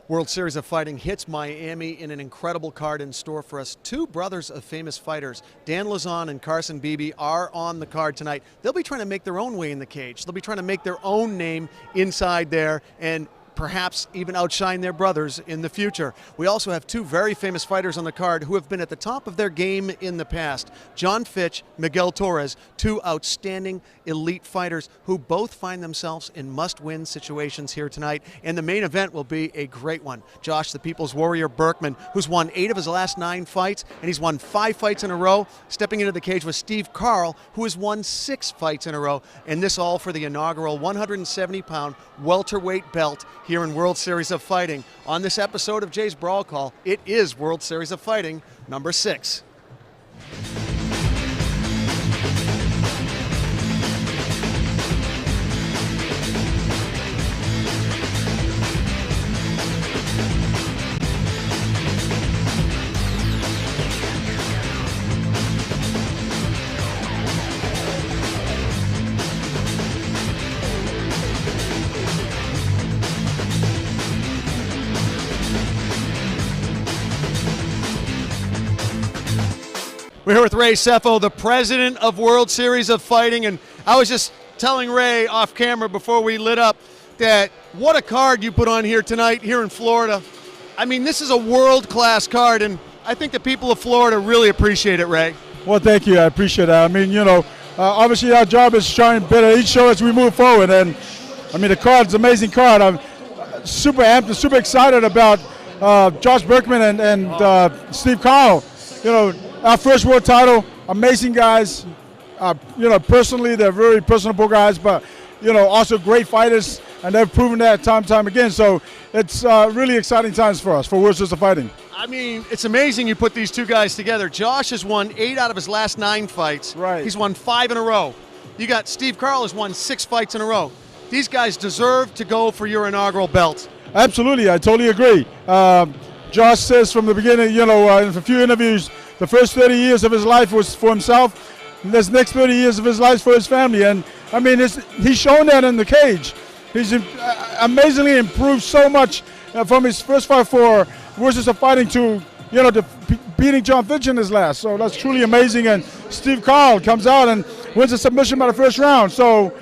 World Series of Fighting hits Miami in an incredible card in store for us. Two brothers of famous fighters, Dan Lauzon and Carson Beebe, are on the card tonight. They'll be trying to make their own way in the cage. They'll be trying to make their own name inside there and perhaps even outshine their brothers in the future. We also have two very famous fighters on the card who have been at the top of their game in the past. John Fitch, Miguel Torres, two outstanding elite fighters who both find themselves in must-win situations here tonight. And the main event will be a great one. Josh, the People's Warrior Berkman, who's won 8 of his last 9 fights, and he's won 5 fights in a row, stepping into the cage with Steve Carl, who has won 6 fights in a row, and this all for the inaugural 170-pound welterweight belt here in World Series of Fighting. On this episode of Jay's Brawl Call, it is World Series of Fighting number 6. We're here with Ray Sefo, the president of World Series of Fighting, and I was just telling Ray off camera before we lit up that what a card you put on here tonight here in Florida. I mean, this is a world-class card, and I think the people of Florida really appreciate it, Ray. Well, thank you. I appreciate that. I mean, you know, obviously our job is trying to better each show as we move forward, and I mean, the card's an amazing card. I'm super amped and super excited about Josh Berkman and Steve Carl. You know, our first world title, amazing guys. You know, personally, they're very personable guys, but, you know, also great fighters, and they've proven that time and time again. So it's really exciting times for us, for World Series of Fighting. I mean, it's amazing you put these two guys together. Josh has won 8 out of his last 9 fights. Right. He's won 5 in a row. You got Steve Carl has won 6 fights in a row. These guys deserve to go for your inaugural belt. Absolutely, I totally agree. Josh says from the beginning, you know, in a few interviews, the first 30 years of his life was for himself, and this next 30 years of his life for his family. And I mean, he's shown that in the cage. He's amazingly improved so much from his first fight for World Series of Fighting to, you know, beating John Fitch in his last. So that's truly amazing. And Steve Carl comes out and wins a submission by the first round. So,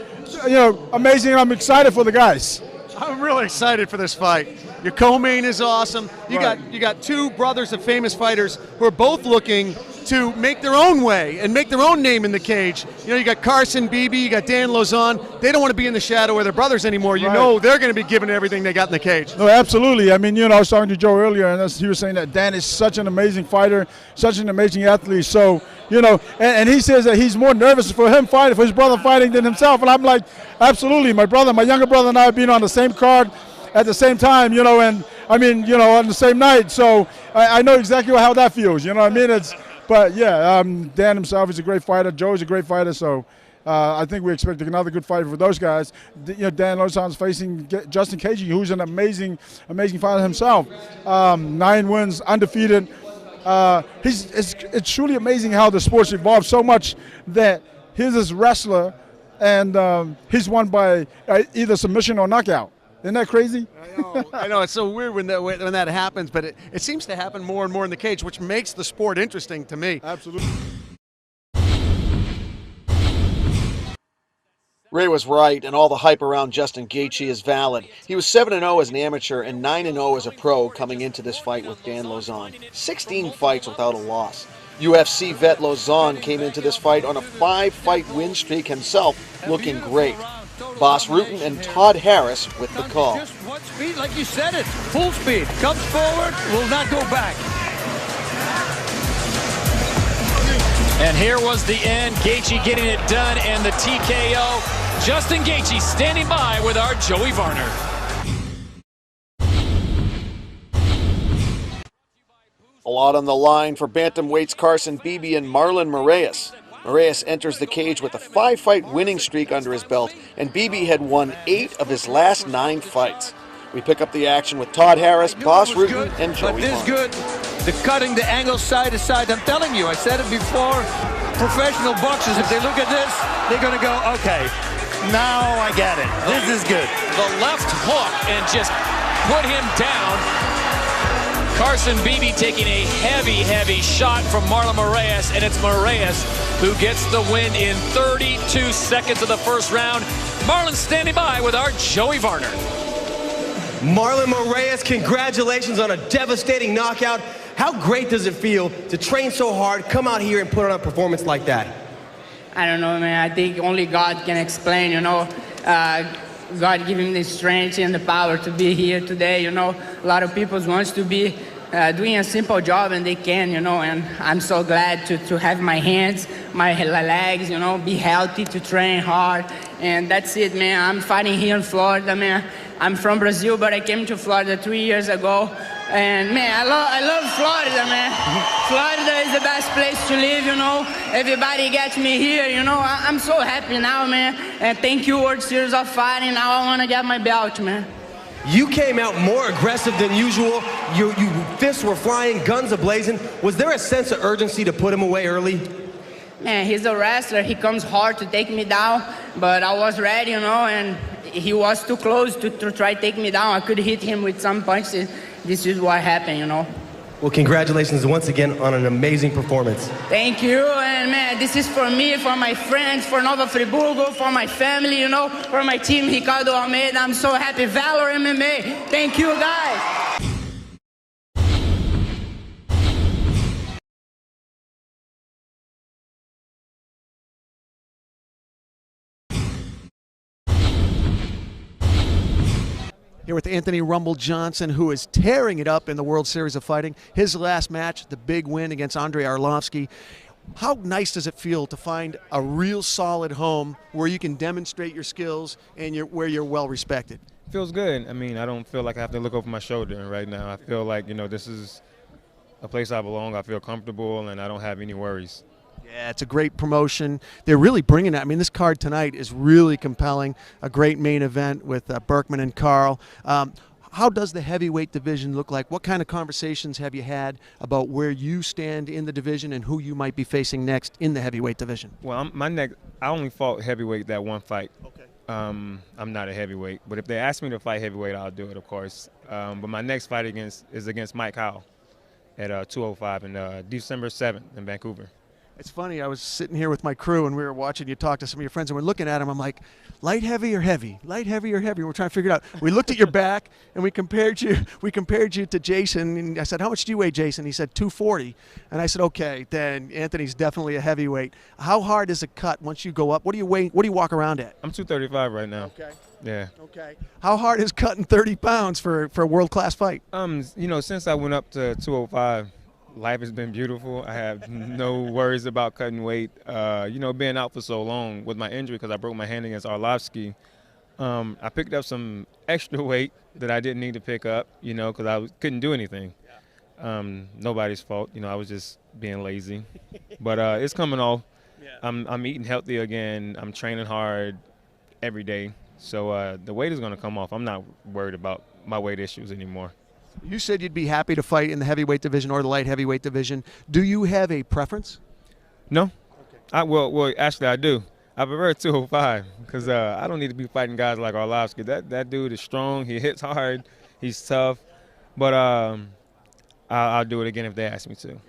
you know, amazing. And I'm excited for the guys. I'm really excited for this fight. Your co-main is awesome. You Right. got two brothers of famous fighters who are both looking to make their own way and make their own name in the cage. You know, you got Carson Beebe, you got Dan Lauzon. They don't want to be in the shadow of their brothers anymore. You Right. know they're going to be giving everything they got in the cage. No, absolutely. I mean, you know, I was talking to Joe earlier, and he was saying that Dan is such an amazing fighter, such an amazing athlete. So, you know, and he says that he's more nervous for him fighting, for his brother fighting than himself. And I'm like, absolutely. My younger brother and I have been on the same card at the same time, you know, and I mean, you know, on the same night. So I know exactly how that feels, you know what I mean? But yeah, Dan himself is a great fighter. Joe is a great fighter. So I think we expect another good fight for those guys. You know, Dan Lauzon's facing Justin Cagey, who's an amazing fighter himself. 9 wins, undefeated. It's truly amazing how the sport's evolved so much that he's this wrestler and he's won by either submission or knockout. Isn't that crazy? I know. It's so weird when that happens, but it seems to happen more and more in the cage, which makes the sport interesting to me. Absolutely. Ray was right, and all the hype around Justin Gaethje is valid. He was 7-0 as an amateur and 9-0 as a pro coming into this fight with Dan Lauzon. 16 fights without a loss. UFC vet Lauzon came into this fight on a 5-fight win streak himself, looking great. Boss Rutan and Todd Harris with the call. Just what speed, like you said it, full speed. Comes forward, will not go back. And here was the end. Gaethje getting it done, and the TKO. Justin Gaethje standing by with our Joey Varner. A lot on the line for bantamweights Carson Beebe and Marlon Moraes. Moraes enters the cage with a 5-fight winning streak under his belt, and Beebe had won 8 of his last 9 fights. We pick up the action with Todd Harris, Boss Rutan, and Joey But this Varner. good. The cutting the angle side to side. I'm telling you, I said it before. Professional boxers, if they look at this, they're going to go, okay, now I get it. This is good. The left hook and just put him down. Carson Beebe taking a heavy, heavy shot from Marlon Moraes, and it's Moraes who gets the win in 32 seconds of the first round. Marlon standing by with our Joey Varner. Marlon Moraes, congratulations on a devastating knockout. How great does it feel to train so hard, come out here and put on a performance like that? I don't know, man. I think only God can explain, you know. God giving me the strength and the power to be here today, you know. A lot of people want to be doing a simple job, and they can, you know, and I'm so glad to have my hands, my legs, you know, be healthy, to train hard, and that's it, man. I'm fighting here in Florida, man. I'm from Brazil, but I came to Florida 3 years ago, and man, I love Florida, man. Florida is the best place to live, you know. Everybody gets me here, you know. I'm so happy now, man, and thank you, World Series of Fighting. Now I want to get my belt, man. You came out more aggressive than usual. Your fists were flying, guns a-blazing. Was there a sense of urgency to put him away early? Man, he's a wrestler. He comes hard to take me down, but I was ready, you know, and he was too close to try to take me down. I could hit him with some punches. This is what happened, you know. Well, congratulations once again on an amazing performance. Thank you, and man, this is for me, for my friends, for Nova Friburgo, for my family, you know, for my team, Ricardo Almeida. I'm so happy. Valor MMA. Thank you, guys. Here with Anthony Rumble Johnson, who is tearing it up in the World Series of Fighting. His last match, the big win against Andrei Arlovski. How nice does it feel to find a real solid home where you can demonstrate your skills and where you're well respected? Feels good. I mean, I don't feel like I have to look over my shoulder right now. I feel like, you know, this is a place I belong. I feel comfortable, and I don't have any worries. Yeah, it's a great promotion. They're really bringing it. I mean, this card tonight is really compelling. A great main event with Berkman and Carl. How does the heavyweight division look like? What kind of conversations have you had about where you stand in the division and who you might be facing next in the heavyweight division? Well, I only fought heavyweight that one fight. Okay. I'm not a heavyweight, but if they ask me to fight heavyweight, I'll do it, of course. But my next fight is against Mike Howell at 205 in December 7th in Vancouver. It's funny, I was sitting here with my crew and we were watching you talk to some of your friends and we're looking at him. I'm like, light heavy or heavy? Light heavy or heavy? We're trying to figure it out. We looked at your back and we compared you to Jason, and I said, how much do you weigh, Jason? He said 240. And I said, okay, then Anthony's definitely a heavyweight. How hard is a cut once you go up? What do you weigh? What do you walk around at? I'm 235 right now. Okay. Yeah. Okay. How hard is cutting 30 pounds for a world-class fight? You know, since I went up to 205, life has been beautiful. I have no worries about cutting weight. You know, being out for so long with my injury because I broke my hand against Arlovski, I picked up some extra weight that I didn't need to pick up, you know, because I couldn't do anything. Nobody's fault. You know, I was just being lazy. But it's coming off. I'm eating healthy again. I'm training hard every day. So the weight is going to come off. I'm not worried about my weight issues anymore. You said you'd be happy to fight in the heavyweight division or the light heavyweight division. Do you have a preference? No. Okay. Well, actually, I do. I prefer 205 because I don't need to be fighting guys like Arlovski. That dude is strong. He hits hard. He's tough. But I'll do it again if they ask me to.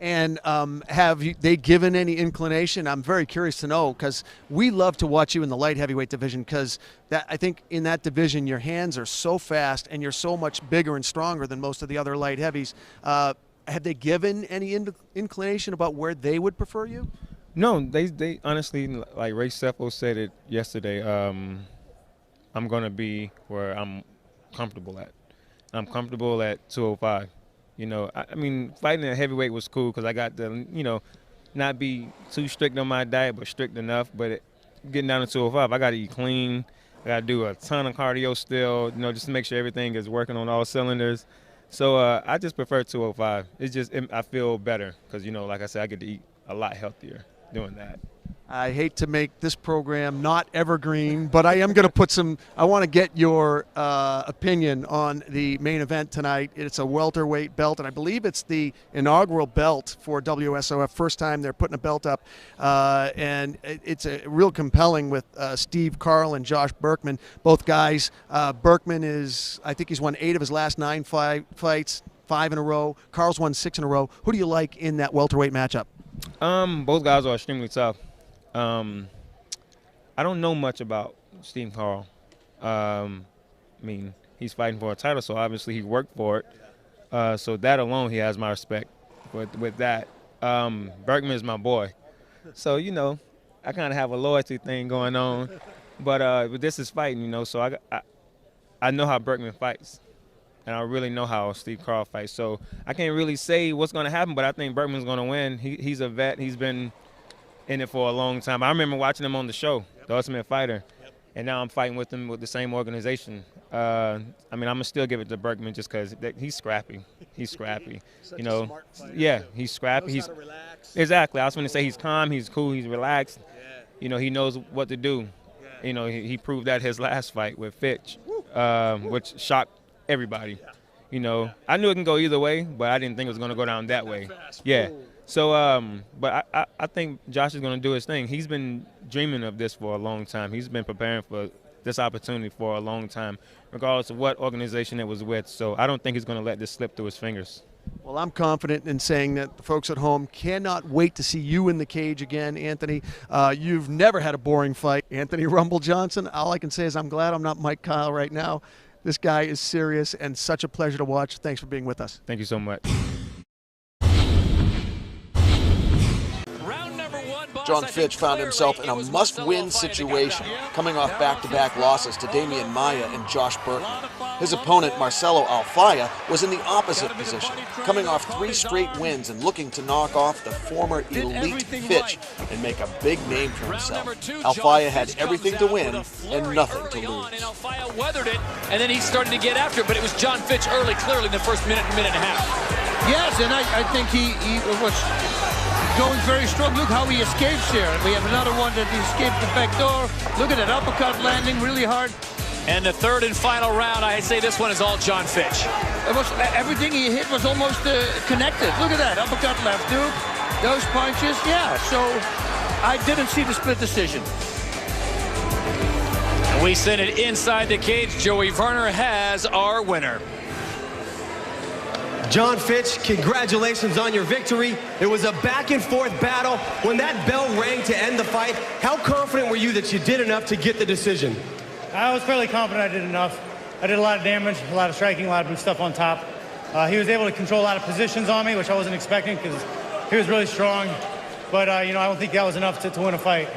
And have they given any inclination? I'm very curious to know because we love to watch you in the light heavyweight division because I think in that division your hands are so fast and you're so much bigger and stronger than most of the other light heavies. Have they given any inclination about where they would prefer you? No, they honestly, like Ray Sefo said it yesterday, I'm going to be where I'm comfortable at. I'm comfortable at 205. You know, I mean, fighting at heavyweight was cool because I got to, you know, not be too strict on my diet, but strict enough. But getting down to 205, I got to eat clean. I got to do a ton of cardio still, you know, just to make sure everything is working on all cylinders. So I just prefer 205. It's just, I feel better because, you know, like I said, I get to eat a lot healthier doing that. I hate to make this program not evergreen, but I am going to put I want to get your opinion on the main event tonight. It's a welterweight belt, and I believe it's the inaugural belt for WSOF. First time they're putting a belt up, and it's a real compelling with Steve Carl and Josh Berkman. Both guys. Berkman I think he's won 8 of his last 9 fights, 5 in a row. Carl's won 6 in a row. Who do you like in that welterweight matchup? Both guys are extremely tough. I don't know much about Steve Carl. I mean, he's fighting for a title, so obviously he worked for it. So that alone, he has my respect with that. Berkman is my boy. So, you know, I kind of have a loyalty thing going on. But this is fighting, you know, so I know how Berkman fights. And I really know how Steve Carl fights. So I can't really say what's going to happen, but I think Berkman's going to win. He's a vet. He's been in it for a long time. I remember watching him on the show, The Ultimate Fighter, and now I'm fighting with him with the same organization. I mean, I'm going to still give it to Berkman just because he's scrappy. He's scrappy. Such you know, a smart fighter. Yeah, he's scrappy. Knows how to relax. Exactly. I was going to say he's calm, he's cool, he's relaxed. Yeah. You know, he knows what to do. Yeah. You know, he proved that his last fight with Fitch, which shocked everybody. Yeah. You know, I knew it can go either way, but I didn't think it was going to go down that way. Yeah. So, but I think Josh is going to do his thing. He's been dreaming of this for a long time. He's been preparing for this opportunity for a long time, regardless of what organization it was with. So I don't think he's going to let this slip through his fingers. Well, I'm confident in saying that the folks at home cannot wait to see you in the cage again, Anthony. You've never had a boring fight. Anthony Rumble Johnson, all I can say is I'm glad I'm not Mike Kyle right now. This guy is serious and such a pleasure to watch. Thanks for being with us. Thank you so much. John Fitch found himself in a must-win situation, coming off back-to-back losses to Damian Maia and Josh Berkman. His opponent, Marcelo Alfaya, was in the opposite position, coming off 3 straight wins and looking to knock off the former elite Fitch and make a big name for himself. Alfaya had everything to win and nothing to lose. And Alfaya weathered it, and then he started to get after it, but it was John Fitch early, clearly in the first minute and a half. Yes, and I think he was going very strong. Look how he escapes here. We have another one that escaped the back door. Look at that uppercut landing really hard. And the third and final round, I say this one is all John Fitch. It was everything he hit was almost connected. Look at that uppercut left hook, those punches. Yeah, so I didn't see the split decision. And we send it inside the cage. Joey Werner has our winner. John Fitch, congratulations on your victory. It was a back-and-forth battle. When that bell rang to end the fight, how confident were you that you did enough to get the decision? I was fairly confident I did enough. I did a lot of damage, a lot of striking, a lot of big stuff on top. He was able to control a lot of positions on me, which I wasn't expecting because he was really strong. But, you know, I don't think that was enough to win a fight.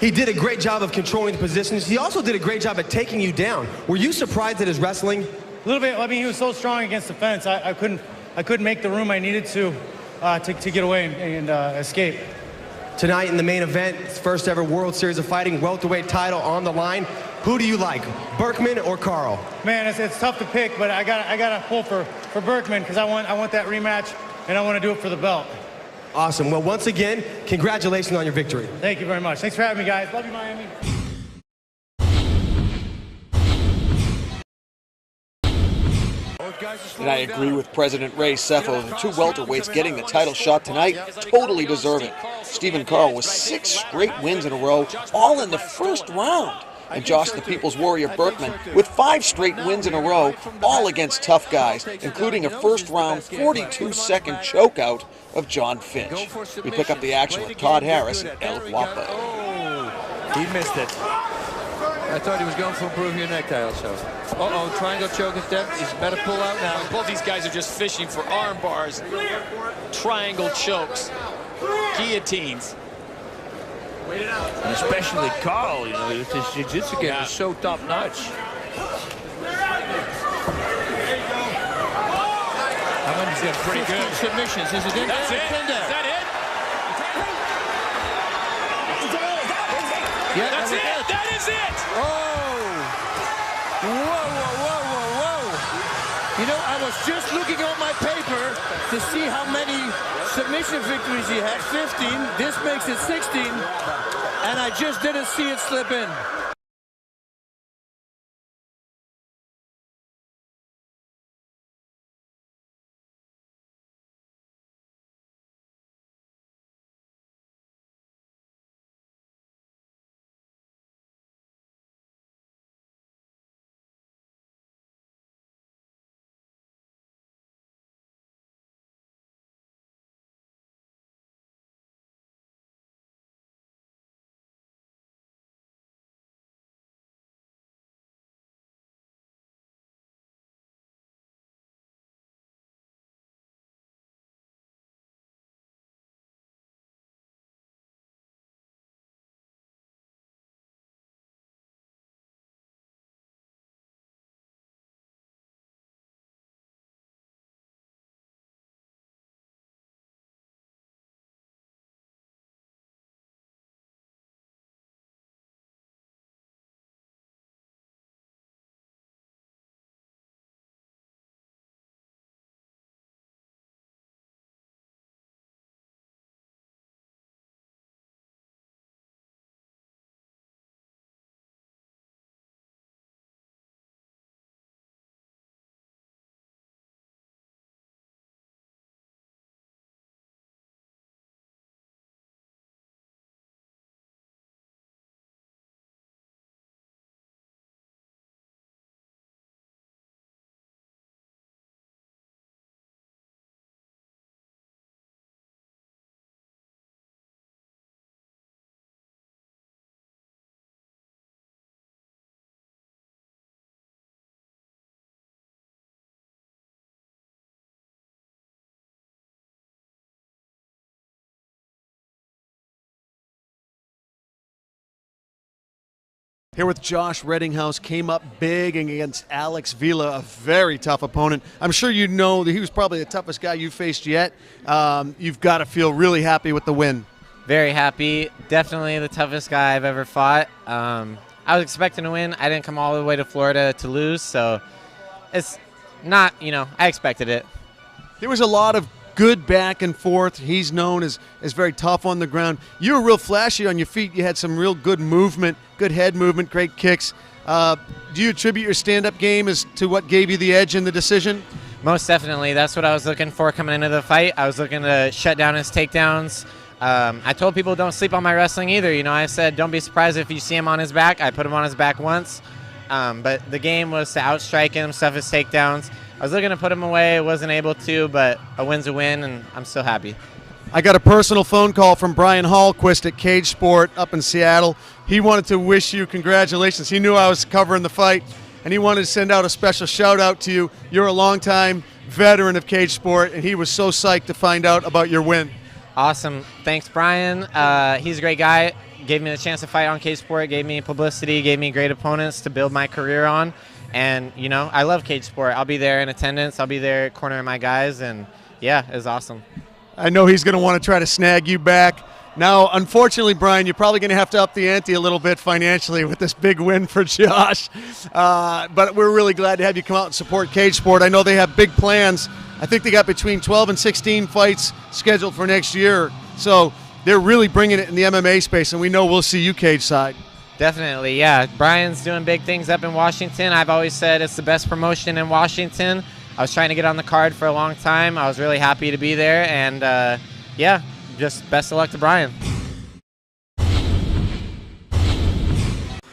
He did a great job of controlling the positions. He also did a great job at taking you down. Were you surprised at his wrestling? A little bit. I mean, he was so strong against the fence. I couldn't make the room I needed to get away and escape. Tonight in the main event, first ever World Series of Fighting welterweight title on the line. Who do you like, Berkman or Carl? Man, it's tough to pick, but I gotta pull for Berkman because I want that rematch and I want to do it for the belt. Awesome. Well, once again, congratulations on your victory. Thank you very much. Thanks for having me, guys. Love you, Miami. And I agree with President Ray Sefo. The 2 welterweights getting the title shot tonight totally deserve it. Stephen Carl with 6 straight wins in a row, all in the first round. And Josh the People's Warrior Berkman with 5 straight wins in a row, all against tough guys, including a first-round 42-second chokeout of John Fitch. We pick up the action with Todd Harris and El Guapo. Oh, he missed it. I thought he was going for a Peruvian necktie also. Uh-oh, triangle choke attempt. He's better pull out now. Both these guys are just fishing for arm bars, triangle chokes, guillotines. And especially Carl, you know, his jiu-jitsu game is so top-notch. That one's got pretty good. Submissions, is it in? That's it? Is that it? Yeah, that's it. That is it. Oh! Whoa, whoa, whoa, whoa, whoa! You know, I was just looking on my paper to see how many submission victories he had. 15. This makes it 16. And I just didn't see it slip in. Here with Josh Reddinghouse, came up big against Alex Vila, a very tough opponent. I'm sure you know that he was probably the toughest guy you've faced yet. You've got to feel really happy with the win. Very happy. Definitely the toughest guy I've ever fought. I was expecting to win. I didn't come all the way to Florida to lose, so it's not, I expected it. There was a lot of good back and forth. He's known as very tough on the ground. You were real flashy on your feet. You had some real good movement, good head movement, great kicks. Do you attribute your stand-up game as to what gave you the edge in the decision? Most definitely. That's what I was looking for coming into the fight. I was looking to shut down his takedowns. I told people don't sleep on my wrestling either. I said don't be surprised if you see him on his back. I put him on his back once. But the game was to outstrike him, stuff his takedowns. I was looking to put him away, wasn't able to, but a win's a win, and I'm still happy. I got a personal phone call from Brian Hallquist at Cage Sport up in Seattle. He wanted to wish you congratulations. He knew I was covering the fight, and he wanted to send out a special shout-out to you. You're a longtime veteran of Cage Sport, and he was so psyched to find out about your win. Awesome. Thanks, Brian. He's a great guy. Gave me the chance to fight on Cage Sport, gave me publicity, gave me great opponents to build my career on. And, I love Cage Sport. I'll be there in attendance. I'll be there cornering my guys. And, yeah, it was awesome. I know he's going to want to try to snag you back. Now, unfortunately, Brian, you're probably going to have to up the ante a little bit financially with this big win for Josh. But we're really glad to have you come out and support Cage Sport. I know they have big plans. I think they got between 12 and 16 fights scheduled for next year. So they're really bringing it in the MMA space, and we know we'll see you cage side. Definitely, yeah. Brian's doing big things up in Washington. I've always said it's the best promotion in Washington. I was trying to get on the card for a long time. I was really happy to be there, and yeah, just best of luck to Brian.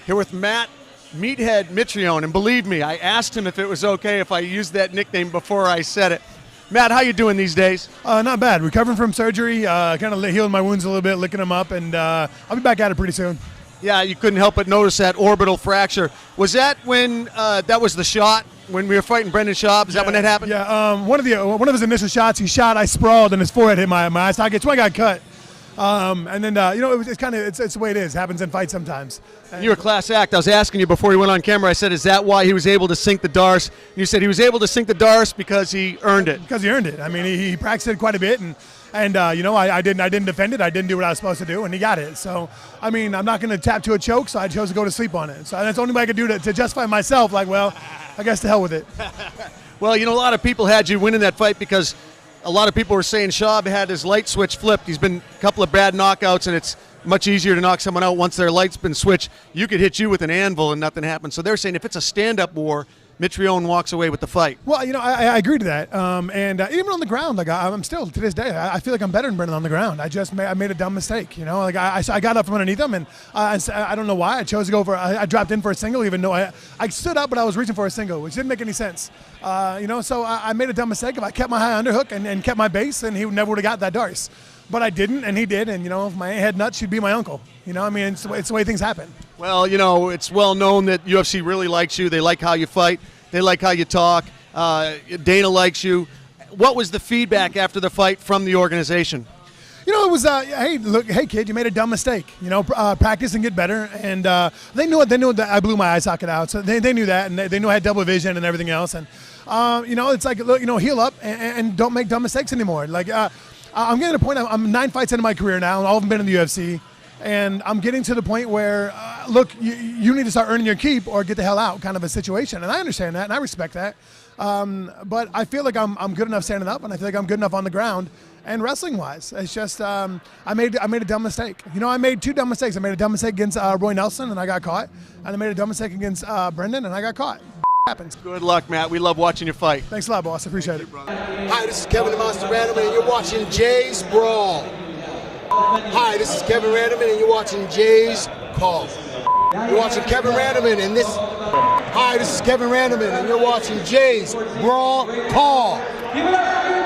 Here with Matt Meathead Mitrione, and believe me, I asked him if it was okay if I used that nickname before I said it. Matt, how you doing these days? Not bad. Recovering from surgery, kind of healing my wounds a little bit, licking them up, and I'll be back at it pretty soon. Yeah, you couldn't help but notice that orbital fracture. Was that when that was the shot when we were fighting Brendan Schaub? Is that when that happened? Yeah, one of his initial shots, he shot, I sprawled, and his forehead hit my eye socket. That's why I got cut. And then it's the way it is. It happens in fights sometimes. You're a class act. I was asking you before we went on camera. I said, is that why he was able to sink the Darce? You said he was able to sink the Darce because he earned it. Because he earned it. I mean, he practiced it quite a bit, and And I didn't defend it. I didn't do what I was supposed to do, and he got it. So, I mean, I'm not going to tap to a choke, so I chose to go to sleep on it. So that's the only way I could do to justify myself. Like, well, I guess to hell with it. Well, a lot of people had you winning that fight because a lot of people were saying Schaub had his light switch flipped. He's been a couple of bad knockouts, and it's much easier to knock someone out once their light's been switched. You could hit you with an anvil and nothing happens. So they're saying if it's a stand-up war, Mitrione walks away with the fight. Well, I agree to that. And even on the ground, like I'm still to this day, I feel like I'm better than Brendan on the ground. I made a dumb mistake. Like I got up from underneath him, and I don't know why I chose to go for. I dropped in for a single, even though I stood up, but I was reaching for a single, which didn't make any sense. So I made a dumb mistake. If I kept my high underhook and kept my base, then he never would have got that Darce. But I didn't, and he did. And if my head nuts, she'd be my uncle. It's the way things happen. Well, it's well known that UFC really likes you. They like how you fight. They like how you talk. Dana likes you. What was the feedback after the fight from the organization? It was, hey kid, you made a dumb mistake. Practice and get better. And they knew it. They knew that I blew my eye socket out. So they knew that, and they knew I had double vision and everything else. And it's like, look, heal up and don't make dumb mistakes anymore. Like I'm getting to the point. I'm 9 fights into my career now, and all of them been in the UFC. And I'm getting to the point where, look, you need to start earning your keep or get the hell out kind of a situation. And I understand that, and I respect that. But I feel like I'm good enough standing up, and I feel like I'm good enough on the ground. And wrestling-wise, it's just I made a dumb mistake. I made 2 dumb mistakes. I made a dumb mistake against Roy Nelson, and I got caught. And I made a dumb mistake against Brendan, and I got caught. Happens. Good luck, Matt. We love watching you fight. Thanks a lot, boss. I appreciate it. Hi, this is Kevin the Monster Randleman, and you're watching Jay's Brawl. Hi, this is Kevin Randleman, and you're watching Jay's Call. You're watching Kevin Randleman, and this. Hi, this is Kevin Randleman, and you're watching Jay's Brawl Call.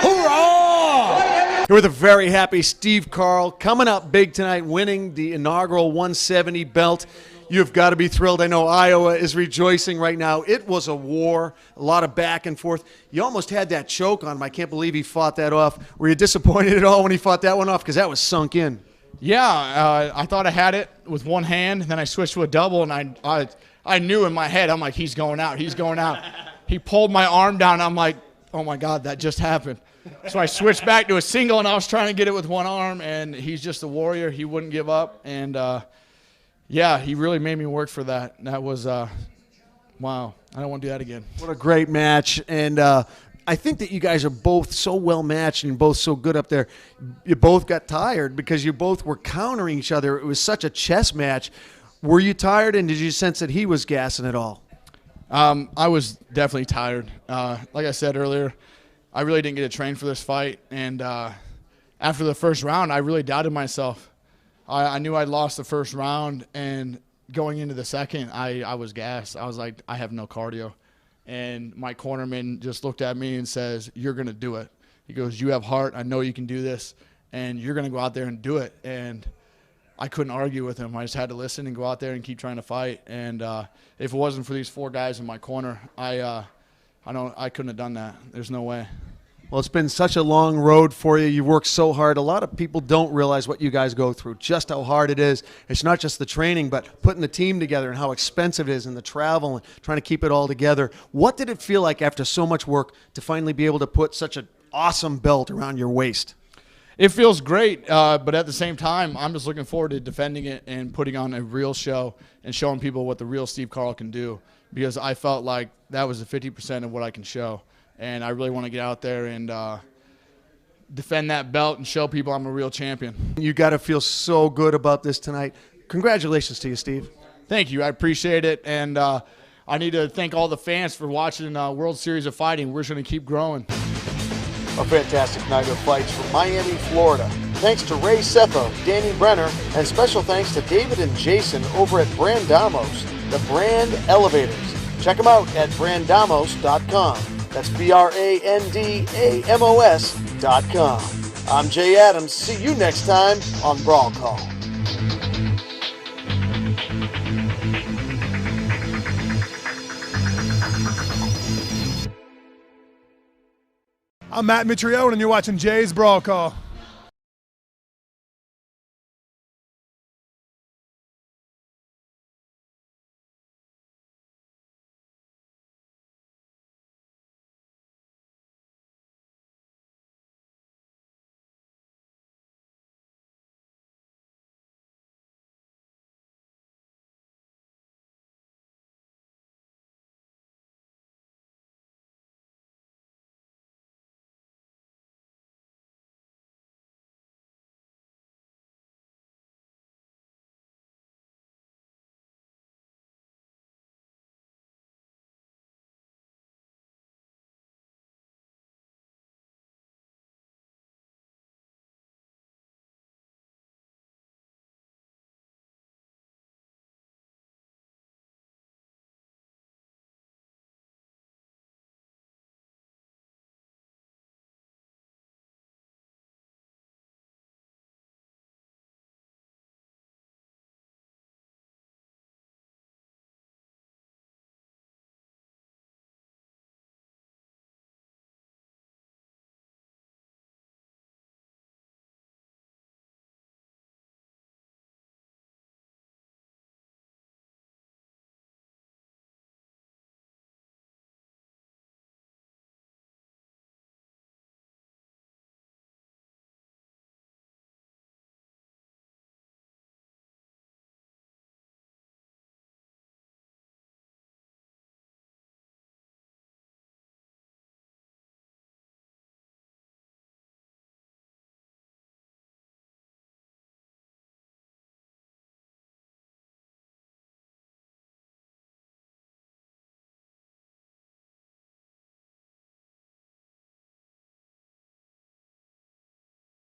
Hoorah! Here with a very happy Steve Carl, coming up big tonight, winning the inaugural 170 belt. You've got to be thrilled. I know Iowa is rejoicing right now. It was a war, a lot of back and forth. You almost had that choke on him. I can't believe he fought that off. Were you disappointed at all when he fought that one off? Because that was sunk in. Yeah, I thought I had it with one hand, and then I switched to a double, and I knew in my head, I'm like, he's going out, he's going out. He pulled my arm down, and I'm like, oh, my God, that just happened. So I switched back to a single, and I was trying to get it with one arm, and he's just a warrior. He wouldn't give up, and yeah, he really made me work for that. That was, wow, I don't want to do that again. What a great match. And I think that you guys are both so well matched and both so good up there. You both got tired because you both were countering each other. It was such a chess match. Were you tired, and did you sense that he was gassing it all? I was definitely tired. Like I said earlier, I really didn't get to train for this fight. And after the first round, I really doubted myself. I knew I'd lost the first round, and going into the second, I was gassed. I was like, I have no cardio. And my cornerman just looked at me and says, you're going to do it. He goes, you have heart. I know you can do this, and you're going to go out there and do it. And I couldn't argue with him. I just had to listen and go out there and keep trying to fight. And if it wasn't for these 4 guys in my corner, I couldn't have done that. There's no way. Well, it's been such a long road for you. You've worked so hard. A lot of people don't realize what you guys go through, just how hard it is. It's not just the training, but putting the team together and how expensive it is and the travel and trying to keep it all together. What did it feel like after so much work to finally be able to put such an awesome belt around your waist? It feels great, but at the same time, I'm just looking forward to defending it and putting on a real show and showing people what the real Steve Carl can do, because I felt like that was the 50% of what I can show. And I really want to get out there and defend that belt and show people I'm a real champion. You got to feel so good about this tonight. Congratulations to you, Steve. Thank you. I appreciate it. And I need to thank all the fans for watching World Series of Fighting. We're just going to keep growing. A fantastic night of fights from Miami, Florida. Thanks to Ray Sefo, Danny Brenner, and special thanks to David and Jason over at Brandamos, the brand elevators. Check them out at brandamos.com. That's BRANDAMOS.com. I'm Jay Adams. See you next time on Brawl Call. I'm Matt Mitrione, and you're watching Jay's Brawl Call.